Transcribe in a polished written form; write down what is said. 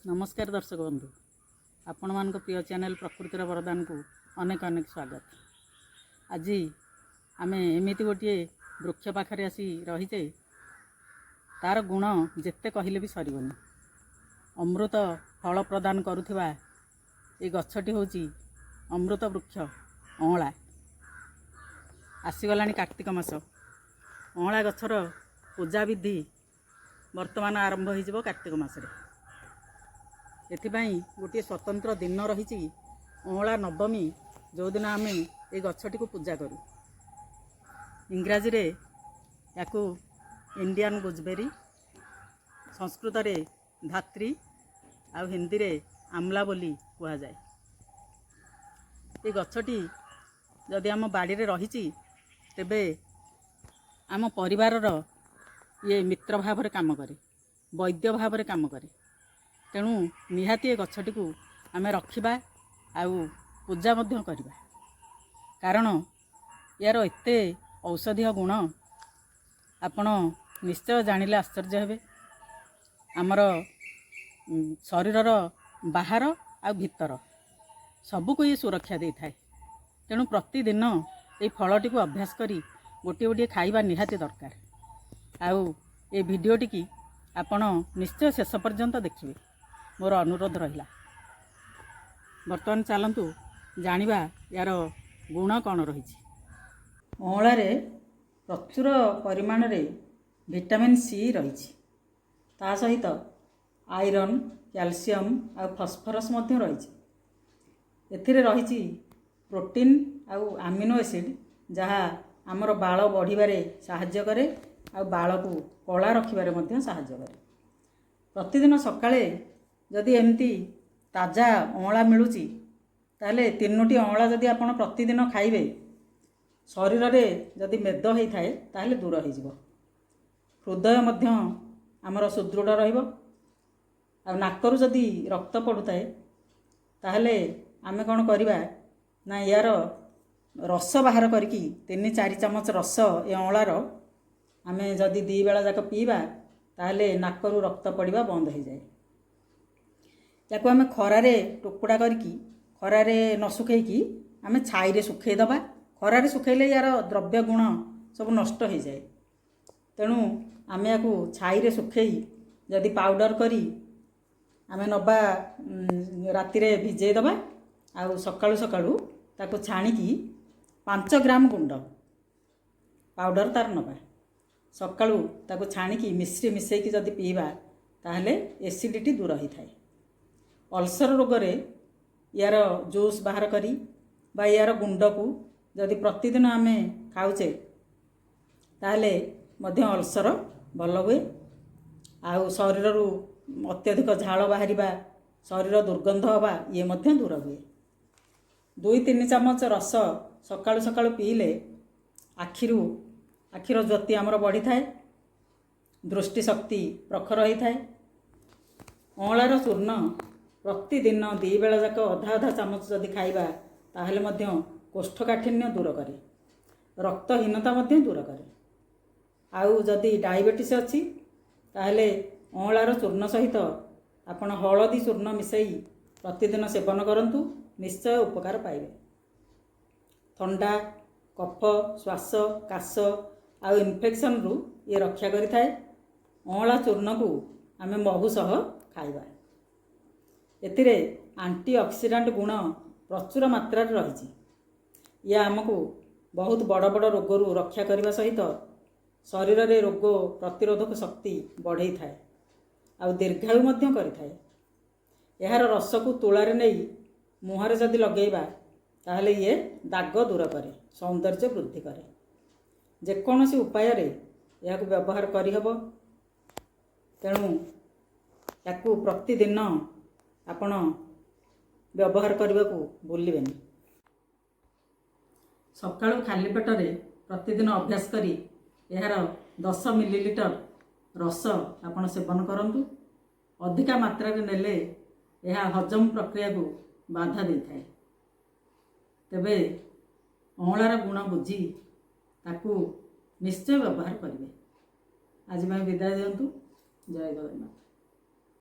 नमस्कार दर्शक बंधु, आपण मान प्रिय चैनल प्रकृतिर वरदान को अनेक अनेक स्वागत। आज आम एमती गोटे वृक्ष पाखे आसी रहीचे तार गुण जिते कहले भी सरबनी। अमृत फल प्रदान करुवा ये गछटी हूँ अमृत वृक्ष अँला। आसीगला कार्तिक मास, अँला गछर पूजा विधि वर्तमान आरंभ हो कार्तिक मासरे। एथिपाई गोटे स्वतंत्र दिन रही अँला नवमी, जो दिन आम ये गछटी को पूजा करूँ। इंग्राजी रे याकू इंडियन गुजबेरी, संस्कृत रे धात्री आ हिंदी रे आमला बोली कह जाए। ये गछटी जदि आम बाड़ी रे रही तेबे आम परिवार ये मित्र भाव रे काम करे, वैद्य भाव रे काम करे। तेणु निहाती गछटी को आम रखा आउ पूजा मध्य करवा, कारण यार एते औषधीय गुण आपण निश्चय जानिले आश्चर्य हेबे। आमर शरीरर बाहर आ भीतर सबको ये सुरक्षा दे थाए। तेणु प्रतिदिन ये फलटी को अभ्यास करी गोटे गोटे खाइबा निहाती दरकार। आउ ये भिडियोटी की आपण निश्चय शेष पर्यंत देखिए, मोर अनुरोध रहिला। बर्तमान चलतु जानिबा यार गुण कौन रही। अँलारे प्रचुर परिमाण रे विटामिन सी रही, ता सहित आयरन, कैल्शियम और फस्फरस मध्य रही। एथिरे रही प्रोटीन आउ आमिनो एसिड, जहाँ आमर बाल बढ़िबारे साहाय्य करे आ बाल को कला रखिबारे मध्य साहाय्य करे। प्रतिदिन सकाळे जदि एमती ताजा अँला मिलूची ताहले 3टी अँला जदि आपण प्रतिदिन खाइबे, शरीर में जदि मेद होता है ताहले दूर हो। हृदय मध्य आमर सुदृढ़ रहिबो। आ नाकरू जदि रक्त पड़ुता है ताहले आमे कौन करिबा ना यार रस बाहर करके 3-4 चमच रस ए अँलार आमे जदि 2 बेला जाक पीबा ताहले नाकरू रक्त पड़िबा बंद हो जाए। याको आमे खरारे टुकुड़ा करके खरारे न सुखेकी आमे छाई सुखे दबा। खरारे सुखेले यार द्रव्य गुण सब नष्ट हो जाए। तेणु आमे याको छाई सुखेई जदि पाउडर करी आमे नबा राति रे भिजे दबा। आउ सकाळु सकाळु ताको छाणीकी 5 ग्राम गुंड पाउडर तार नबा। सकाळु ताको छाणीकी मिश्री मिसेकी जदि पीबा ताहले एसिडिटी दूर होई थाए। अल्सर रोग रे यार जूस बाहर करी बा यार गुंड को जदि प्रतिदिन आमे खाऊचे ताहले मध्य अल्सर भल हुए। आउ शरीर अत्यधिक झाल बाहरिबा, शरीर दुर्गंध हवा ये मध्य दूर हुए। 2-3 चमच रस सकाळु सकाळु पीले आखिर ज्योति आमर बढ़ी थाए, दृष्टि शक्ति प्रखर होई थाए। अँलार चूर्ण प्रतिदिन 2 बेला जाक अधा अधा चामच जदि खाइबा ताहले मध्य कोष्ठकाठिन्य दूर करे, रक्तहीनता मध्य दूर करे। आउ जदि डायबिटीज अच्छी ताहले अँलार चूर्ण सहित आपण हलदी चूर्ण मिसई प्रतिदिन सेवन करंतु, निश्चय उपकार पाइबे। थंडा, कफ, श्वास, काश आउ इन्फेक्शन रु ये रक्षा करि थाए। अँला चूर्ण को आमे महू सह खाइबा। एतिरे एंटीऑक्सीडेंट गुण प्रचुर मात्रा रही। यह आमको बहुत बड़ बड़ रोगरू रक्षा करने सहित शरीर में रोग प्रतिरोधक शक्ति बढ़ई थाए आ दीर्घायु मध्य करिथाए। यार रस को तुलारे नहीं मुहरे जदि लगेबा ताहले ये दाग दूर करे, सौंदर्य वृद्धि करे। जेकोसी उपाय रे याकू व्यवहार करिहबो। तेणु याकू प्रतिदिन आपण व्यवहार करने को भूलिबेनी। सकाळु खाली पेटरे प्रतिदिन अभ्यास करी यार 10 मिलीलीटर रस आपण सेवन करंतु। अधिका मात्रा रे नेले यह हजम प्रक्रिया को बाधा दे थाए। तेबे अँलार गुण बुझी ताकू निश्चय व्यवहार करेंगे। आज मैं विदाय दिंतु। जय जगन्नाथ।